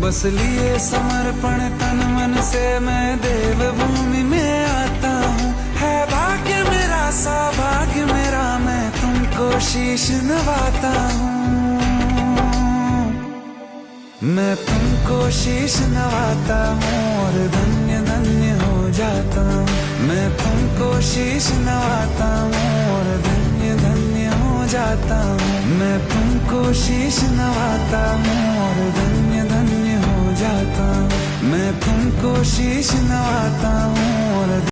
बस लिए समर्पण तन मन से मैं देवभूमि में आता हूँ। है भाग्य मेरा सौभाग्य मेरा, मैं तुमको शीश नवाता हूँ। मैं तुमको शीश नवाता हूँ और धन्य धन्य हो जाता हूँ। मैं तुमको शीश नवाता हूँ और धन्य धन्य हो जाता हूँ। मैं तुमको शीश नवाता हूँ और धन्य धन्य हो जाता हूँ। मैं तुमको शीश नवाता हूँ और